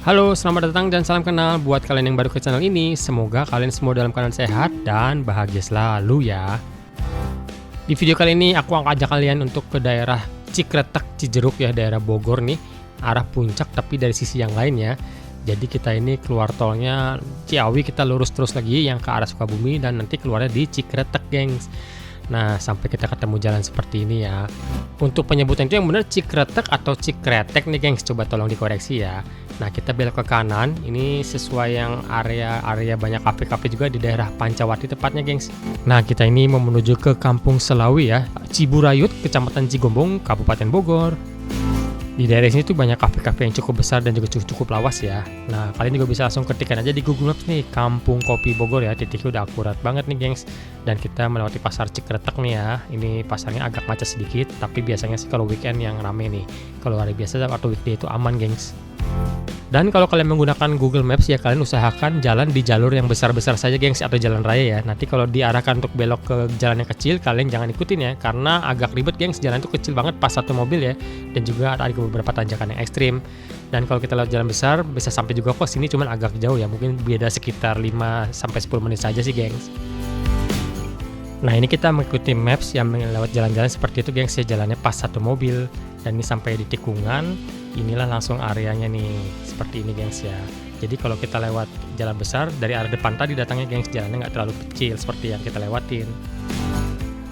Halo, selamat datang dan salam kenal buat kalian yang baru ke channel ini. Semoga kalian semua dalam keadaan sehat dan bahagia selalu ya. Di video kali ini aku akan ajak kalian untuk ke daerah Cikretek, Cijeruk ya, daerah Bogor nih, arah puncak tapi dari sisi yang lain ya. Jadi kita ini keluar tolnya Ciawi, kita lurus terus lagi yang ke arah Sukabumi dan nanti keluarnya di Cikretek, gengs. Nah, sampai kita ketemu jalan seperti ini ya. Untuk penyebutan itu yang benar Cikretek atau Cikretek nih, gengs. Coba tolong dikoreksi ya. Nah, kita belok ke kanan. Ini sesuai yang area banyak kafe-kafe juga di daerah Pancawati tepatnya, gengs. Nah, kita ini mau menuju ke Kampung Selawi ya, Ciburayut, Kecamatan Cigombong, Kabupaten Bogor. Di daerah sini tuh banyak kafe-kafe yang cukup besar dan juga cukup lawas ya. Nah, kalian juga bisa langsung ketikkan aja di Google Maps nih, Kampung Kopi Bogor ya. Titiknya udah akurat banget nih, gengs. Dan kita melewati pasar Cikretek nih ya. Ini pasarnya agak macet sedikit, tapi biasanya sih kalau weekend yang rame nih. Kalau hari biasa atau weekday itu aman, gengs. Dan kalau kalian menggunakan Google Maps ya, kalian usahakan jalan di jalur yang besar-besar saja, gengs, atau jalan raya ya. Nanti kalau diarahkan untuk belok ke jalan yang kecil, kalian jangan ikutin ya, karena agak ribet, gengs. Jalan itu kecil banget pas satu mobil ya, dan juga ada beberapa tanjakan yang ekstrim. Dan kalau kita lewat jalan besar, bisa sampai juga kok sini, cuman agak jauh ya, mungkin beda sekitar 5-10 menit saja sih, gengs. Nah, ini kita mengikuti maps yang lewat jalan-jalan seperti itu, gengs ya, jalannya pas satu mobil. Dan ini sampai di tikungan, inilah langsung areanya nih, seperti ini, gengs ya. Jadi kalau kita lewat jalan besar, dari arah depan tadi datangnya, gengs, jalannya nggak terlalu kecil seperti yang kita lewatin.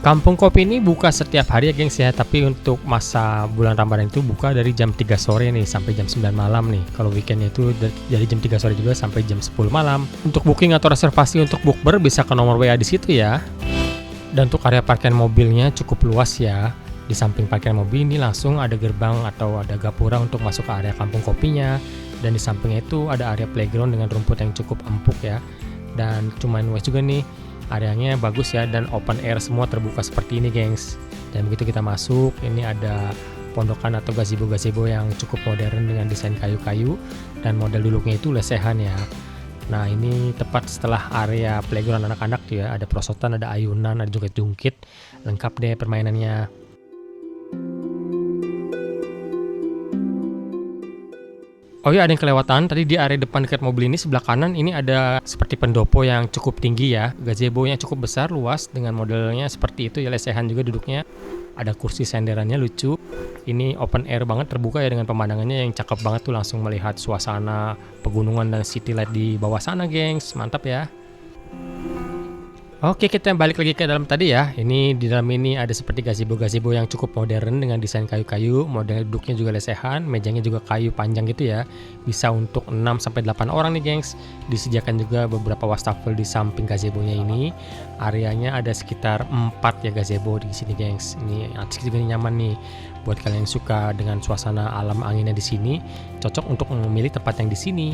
Kampung Kopi ini buka setiap hari ya, gengs ya, tapi untuk masa bulan Ramadan itu buka dari jam 3 sore nih sampai jam 9 malam nih. Kalau weekendnya itu dari jam 3 sore juga sampai jam 10 malam. Untuk booking atau reservasi untuk bukber bisa ke nomor WA di situ ya. Dan untuk area parkir mobilnya cukup luas ya. Di samping parkir mobil ini langsung ada gerbang atau ada gapura untuk masuk ke area Kampung Kopinya. Dan di sampingnya itu ada area playground dengan rumput yang cukup empuk ya. Dan cuman luas juga nih, areanya bagus ya, dan open air semua terbuka seperti ini, gengs. Dan begitu kita masuk, ini ada pondokan atau gazebo-gazebo yang cukup modern dengan desain kayu-kayu. Dan model duduknya itu lesehan ya. Nah, ini tepat setelah area playground anak-anak ya. Ada perosotan, ada ayunan, ada juga jungkit. Lengkap deh permainannya. Oh ya, ada yang kelewatan. Tadi di area depan dekat mobil ini sebelah kanan ini ada seperti pendopo yang cukup tinggi ya. Gazebo-nya cukup besar, luas dengan modelnya seperti itu ya, lesehan juga duduknya. Ada kursi senderannya lucu. Ini open air banget, terbuka ya, dengan pemandangannya yang cakep banget tuh, langsung melihat suasana pegunungan dan city light di bawah sana, gengs. Mantap ya. Oke, kita balik lagi ke dalam tadi ya. Ini di dalam ini ada seperti gazebo-gazebo yang cukup modern dengan desain kayu-kayu. Model duduknya juga lesehan, mejanya juga kayu panjang gitu ya. Bisa untuk 6-8 orang nih, gengs. Disediakan juga beberapa wastafel di samping gazebonya ini. Areanya ada sekitar 4 ya gazebo di sini, gengs. Ini asik juga nih, nyaman nih. Buat kalian yang suka dengan suasana alam anginnya di sini, cocok untuk memilih tempat yang di sini.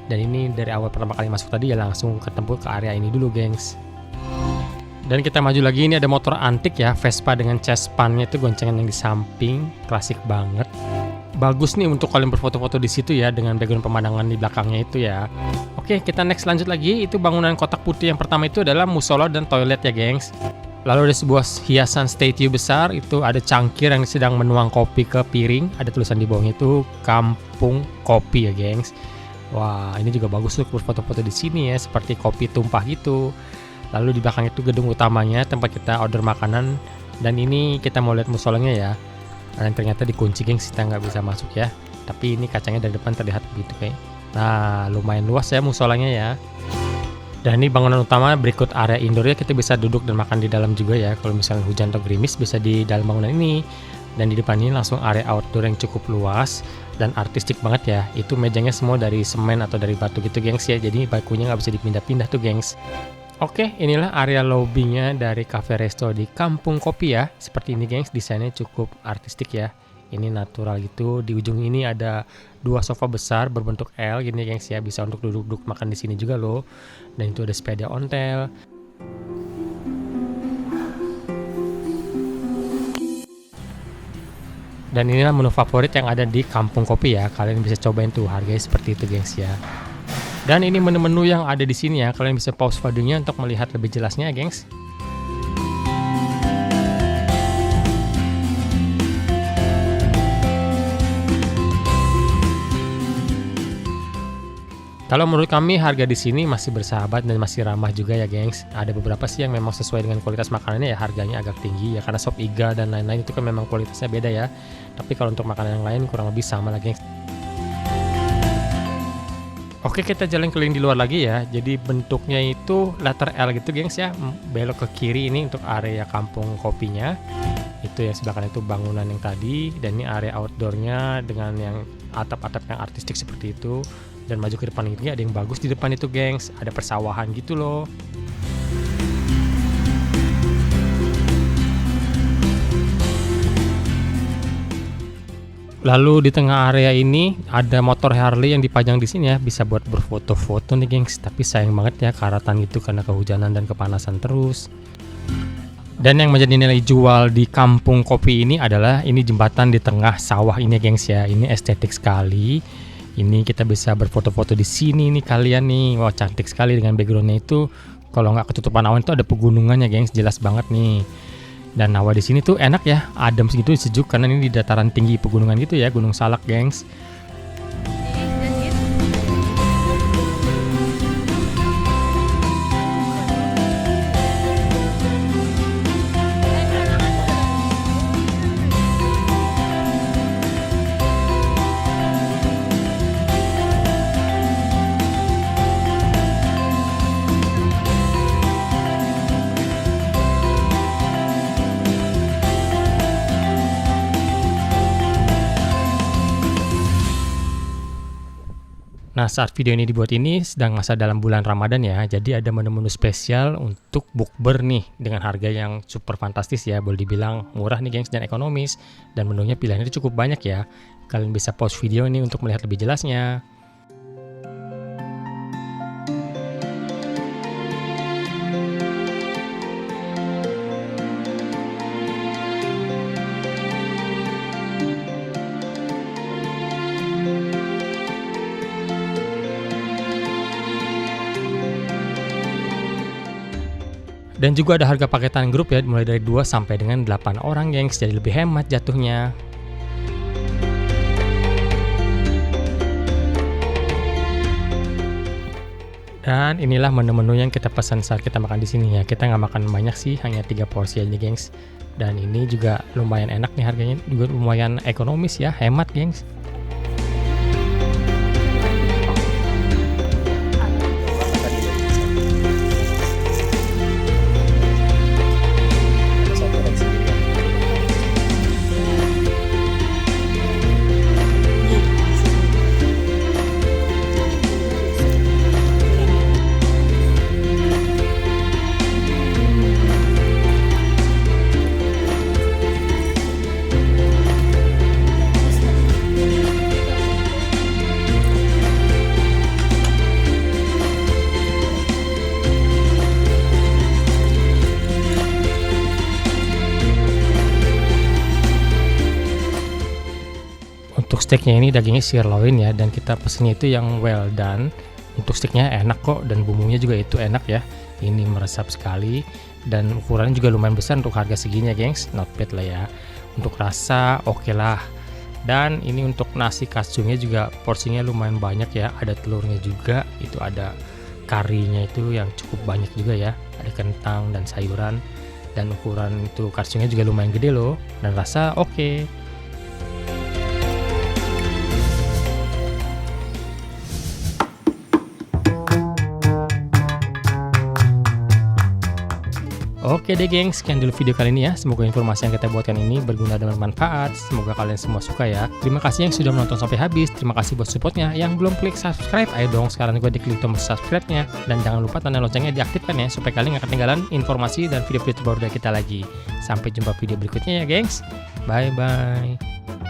Dan ini dari awal pertama kali masuk tadi ya langsung ketemu ke area ini dulu, gengs. Dan kita maju lagi, ini ada motor antik ya, Vespa dengan chaspannya itu goncengan yang di samping, klasik banget. Bagus nih untuk kalian berfoto-foto di situ ya, dengan background pemandangan di belakangnya itu ya. Oke, kita next lanjut lagi. Itu bangunan kotak putih yang pertama itu adalah musola dan toilet ya, gengs. Lalu ada sebuah hiasan statue besar, itu ada cangkir yang sedang menuang kopi ke piring. Ada tulisan di bawahnya itu Kampung Kopi ya, gengs. Wah, ini juga bagus tuh berfoto-foto di sini ya, seperti kopi tumpah gitu. Lalu di belakang itu gedung utamanya tempat kita order makanan. Dan ini kita mau lihat musolanya ya. Dan ternyata dikunci, gengs, kita nggak bisa masuk ya. Tapi ini kacanya dari depan terlihat begitu kayak. Nah, lumayan luas ya musolanya ya. Dan ini bangunan utama, berikut area indoornya, kita bisa duduk dan makan di dalam juga ya. Kalau misalnya hujan atau gerimis bisa di dalam bangunan ini. Dan di depan ini langsung area outdoor yang cukup luas dan artistik banget ya. Itu mejanya semua dari semen atau dari batu gitu, gengs ya. Jadi bangkunya nggak bisa dipindah-pindah tuh, gengs. Oke, inilah area lobbynya dari cafe resto di Kampung Kopi ya. Seperti ini, gengs, desainnya cukup artistik ya. Ini natural gitu. Di ujung ini ada 2 sofa besar berbentuk L gini, gengs ya. Bisa untuk duduk-duduk makan di sini juga loh. Dan itu ada sepeda ontel. Dan inilah menu favorit yang ada di Kampung Kopi ya. Kalian bisa cobain tuh, harganya seperti itu, gengs ya. Dan ini menu-menu yang ada di sini ya. Kalian bisa pause videonya untuk melihat lebih jelasnya, gengs. Kalau menurut kami harga di sini masih bersahabat dan masih ramah juga ya gengs. Ada beberapa sih yang memang sesuai dengan kualitas makanannya ya harganya agak tinggi ya, karena sop iga dan lain-lain itu kan memang kualitasnya beda ya. Tapi kalau untuk makanan yang lain kurang lebih sama lah gengs. Oke, kita jalan keliling di luar lagi ya. Jadi bentuknya itu letter L gitu gengs ya. Belok ke kiri ini untuk area kampung kopinya. Itu yang sebelah kanan itu bangunan yang tadi, dan ini area outdoornya dengan yang atap-atap yang artistik seperti itu. Dan maju ke depan ini ada yang bagus di depan itu gengs, ada persawahan gitu loh. Lalu di tengah area ini ada motor Harley yang dipajang di sini ya, bisa buat berfoto-foto nih gengs. Tapi sayang banget ya karatan gitu karena kehujanan dan kepanasan terus. Dan yang menjadi nilai jual di kampung kopi ini adalah ini jembatan di tengah sawah ini gengs ya. Ini estetik sekali. Ini kita bisa berfoto-foto di sini nih kalian nih. Wah, cantik sekali dengan backgroundnya itu. Kalau nggak ketutupan awan itu ada pegunungannya gengs, jelas banget nih. Dan hawa di sini tuh enak ya, adem segitu, sejuk karena ini di dataran tinggi pegunungan gitu ya, Gunung Salak gengs. Nah, saat video ini dibuat ini sedang masa dalam bulan Ramadan ya. Jadi ada menu-menu spesial untuk bukber nih dengan harga yang super fantastis ya. Boleh dibilang murah nih gengs dan ekonomis. Dan menunya pilihannya cukup banyak ya. Kalian bisa pause video ini untuk melihat lebih jelasnya. Dan juga ada harga paketan grup ya, mulai dari 2 sampai dengan 8 orang gengs, jadi lebih hemat jatuhnya. Dan inilah menu-menu yang kita pesan saat kita makan di sini ya. Kita nggak makan banyak sih, hanya 3 porsi aja gengs. Dan ini juga lumayan enak nih harganya, juga lumayan ekonomis ya, hemat gengs. Untuk steaknya ini dagingnya sirloin ya, dan kita pesennya itu yang well done. Untuk steaknya enak kok, dan bumbunya juga itu enak ya. Ini meresap sekali, dan ukurannya juga lumayan besar untuk harga seginya gengs, not bad lah ya. Untuk rasa oke lah. Dan ini untuk nasi kacungnya juga porsinya lumayan banyak ya, ada telurnya juga, itu ada karinya itu yang cukup banyak juga ya, ada kentang dan sayuran. Dan ukuran itu kacungnya juga lumayan gede loh, dan rasa oke. Oke deh gengs, sekian dulu video kali ini ya. Semoga informasi yang kita buatkan ini berguna dan bermanfaat. Semoga kalian semua suka ya. Terima kasih yang sudah menonton sampai habis. Terima kasih buat supportnya. Yang belum klik subscribe, ayo dong sekarang juga diklik tombol subscribe-nya. Dan jangan lupa tanda loncengnya diaktifkan ya, supaya kalian gak ketinggalan informasi dan video-video terbaru dari kita lagi. Sampai jumpa video berikutnya ya gengs. Bye-bye.